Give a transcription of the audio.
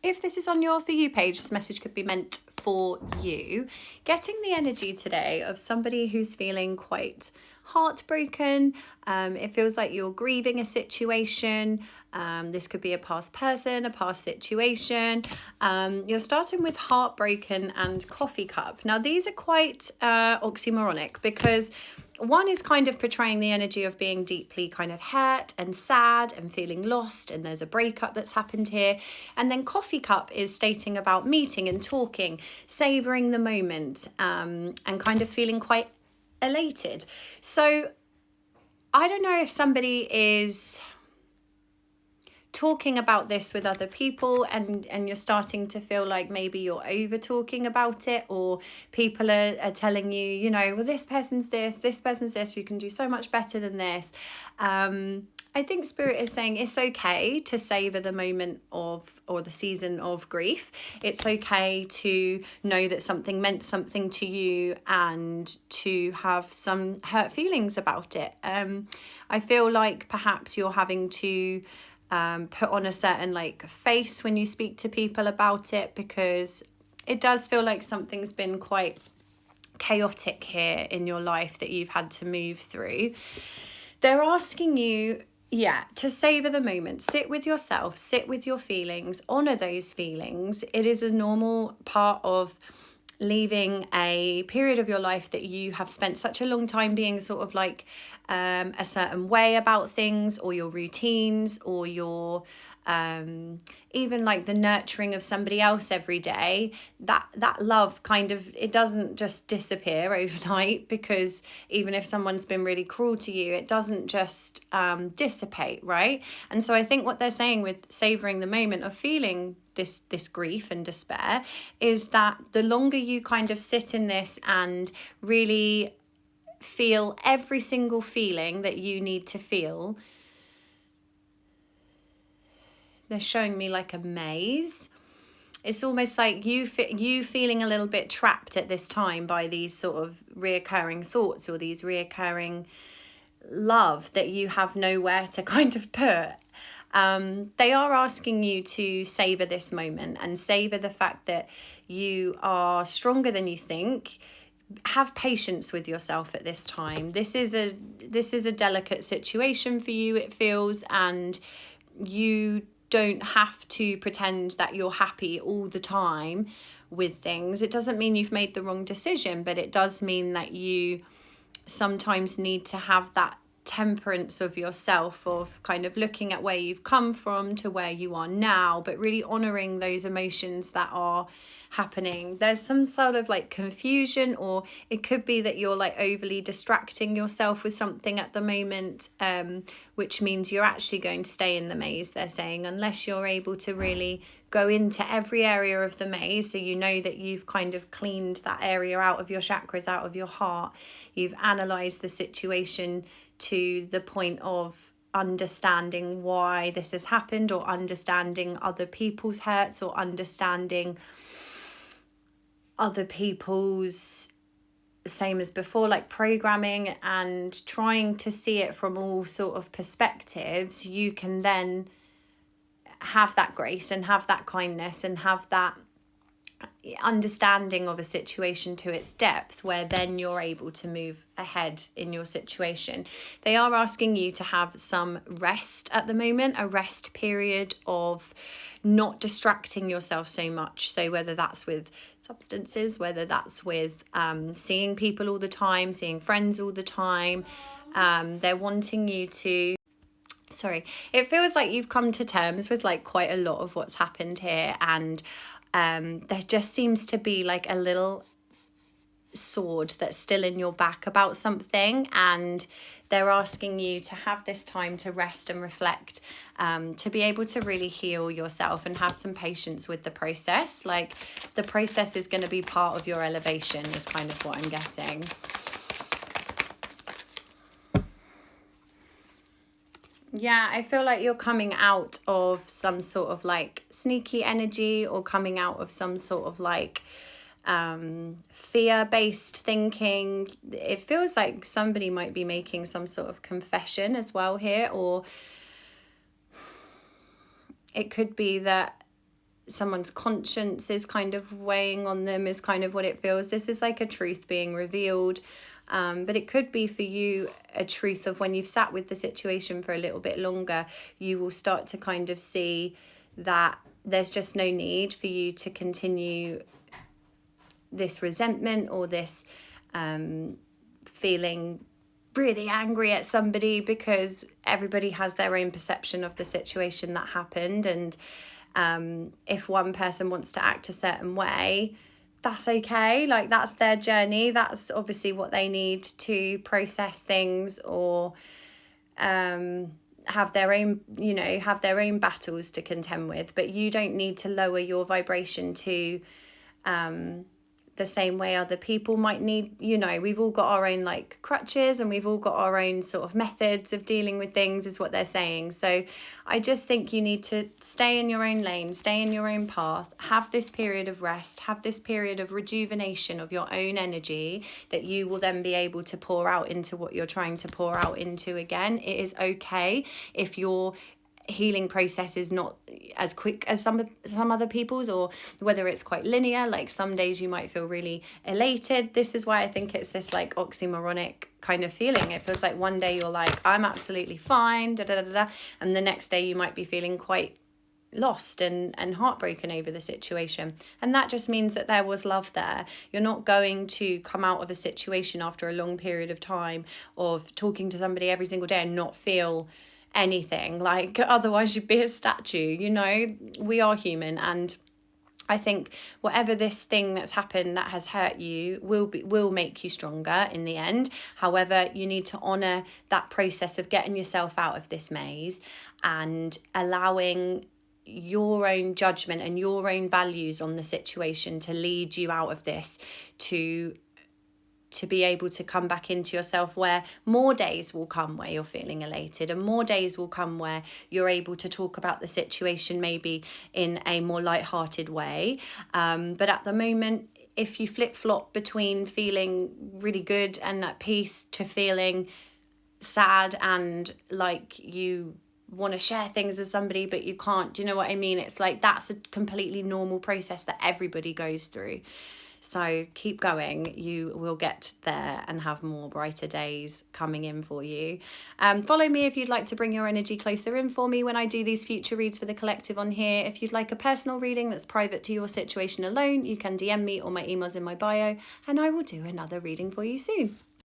If this is on your For You page, this message could be meant for you. Getting the energy today of somebody who's feeling quite heartbroken. It feels like you're grieving a situation. This could be a past person, a past situation. You're starting with heartbroken and coffee cup. Now, these are quite oxymoronic, because one is kind of portraying the energy of being deeply kind of hurt and sad and feeling lost, and there's a breakup that's happened here. And then coffee cup is stating about meeting and talking, savouring the moment, and kind of feeling quite elated. So I don't know if somebody is talking about this with other people, and you're starting to feel like maybe you're over talking about it, or people are telling you, you know, well, this person's this, you can do so much better than this. I think Spirit is saying it's okay to savor the moment of, or the season of grief. It's okay to know that something meant something to you and to have some hurt feelings about it. I feel like perhaps you're having to put on a certain like face when you speak to people about it, because it does feel like something's been quite chaotic here in your life that you've had to move through. They're asking you, to savor the moment, sit with yourself, sit with your feelings, honor those feelings. It is a normal part of leaving a period of your life that you have spent such a long time being sort of like a certain way about things, or your routines, or your even like the nurturing of somebody else every day. That love kind of, it doesn't just disappear overnight, because even if someone's been really cruel to you, it doesn't just dissipate, right? And so I think what they're saying with savoring the moment of feeling this grief and despair is that the longer you kind of sit in this and really feel every single feeling that you need to feel, they're showing me like a maze. It's almost like you feeling a little bit trapped at this time by these sort of reoccurring thoughts, or these reoccurring love that you have nowhere to kind of put. They are asking you to savor this moment and savor the fact that you are stronger than you think. Have patience with yourself at this time. This is a delicate situation for you, it feels, and you don't have to pretend that you're happy all the time with things. It doesn't mean you've made the wrong decision, but it does mean that you sometimes need to have that temperance of yourself, of kind of looking at where you've come from to where you are now, but really honoring those emotions that are happening. There's some sort of like confusion, or it could be that you're like overly distracting yourself with something at the moment, which means you're actually going to stay in the maze, they're saying, unless you're able to really go into every area of the maze, so you know that you've kind of cleaned that area out of your chakras, out of your heart. You've analysed the situation to the point of understanding why this has happened, or understanding other people's hurts, or understanding other people's, same as before, like programming, and trying to see it from all sort of perspectives. You can then have that grace and have that kindness and have that understanding of a situation to its depth, where then you're able to move ahead in your situation. They are asking you to have some rest at the moment, a rest period of not distracting yourself so much. So whether that's with substances, whether that's with seeing people all the time, seeing friends all the time, they're wanting you to, it feels like you've come to terms with like quite a lot of what's happened here, and there just seems to be like a little sword that's still in your back about something, and they're asking you to have this time to rest and reflect, to be able to really heal yourself and have some patience with the process. Like the process is going to be part of your elevation, is kind of what I'm getting. Yeah, I feel like you're coming out of some sort of like sneaky energy, or coming out of some sort of like fear-based thinking. It feels like somebody might be making some sort of confession as well here, or it could be that someone's conscience is kind of weighing on them, is kind of what it feels. This is like a truth being revealed. But it could be for you a truth of when you've sat with the situation for a little bit longer, you will start to kind of see that there's just no need for you to continue this resentment or this feeling really angry at somebody, because everybody has their own perception of the situation that happened. And if one person wants to act a certain way, that's okay. Like, that's their journey. That's obviously what they need to process things, or have their own, have their own battles to contend with. But you don't need to lower your vibration to the same way other people might need. We've all got our own like crutches, and we've all got our own sort of methods of dealing with things, is what they're saying. So I just think you need to stay in your own lane, stay in your own path, have this period of rest, have this period of rejuvenation of your own energy, that you will then be able to pour out into what you're trying to pour out into again. It is okay if you're healing process is not as quick as some other people's, or whether it's quite linear. Like, some days you might feel really elated. This is why I think it's this like oxymoronic kind of feeling. It feels like one day you're like, I'm absolutely fine, and the next day you might be feeling quite lost and heartbroken over the situation. And that just means that there was love there. You're not going to come out of a situation after a long period of time of talking to somebody every single day and not feel anything. Like, otherwise you'd be a statue. We are human, and I think whatever this thing that's happened that has hurt you will make you stronger in the end. However, you need to honor that process of getting yourself out of this maze and allowing your own judgment and your own values on the situation to lead you out of this, to be able to come back into yourself, where more days will come where you're feeling elated, and more days will come where you're able to talk about the situation maybe in a more lighthearted way. But at the moment, if you flip-flop between feeling really good and at peace to feeling sad and like you want to share things with somebody but you can't, do you know what I mean? It's like, that's a completely normal process that everybody goes through. So keep going. You will get there and have more brighter days coming in for you. Follow me if you'd like to bring your energy closer in for me when I do these future reads for the collective on here. If you'd like a personal reading that's private to your situation alone, you can DM me, or my email's in my bio, and I will do another reading for you soon.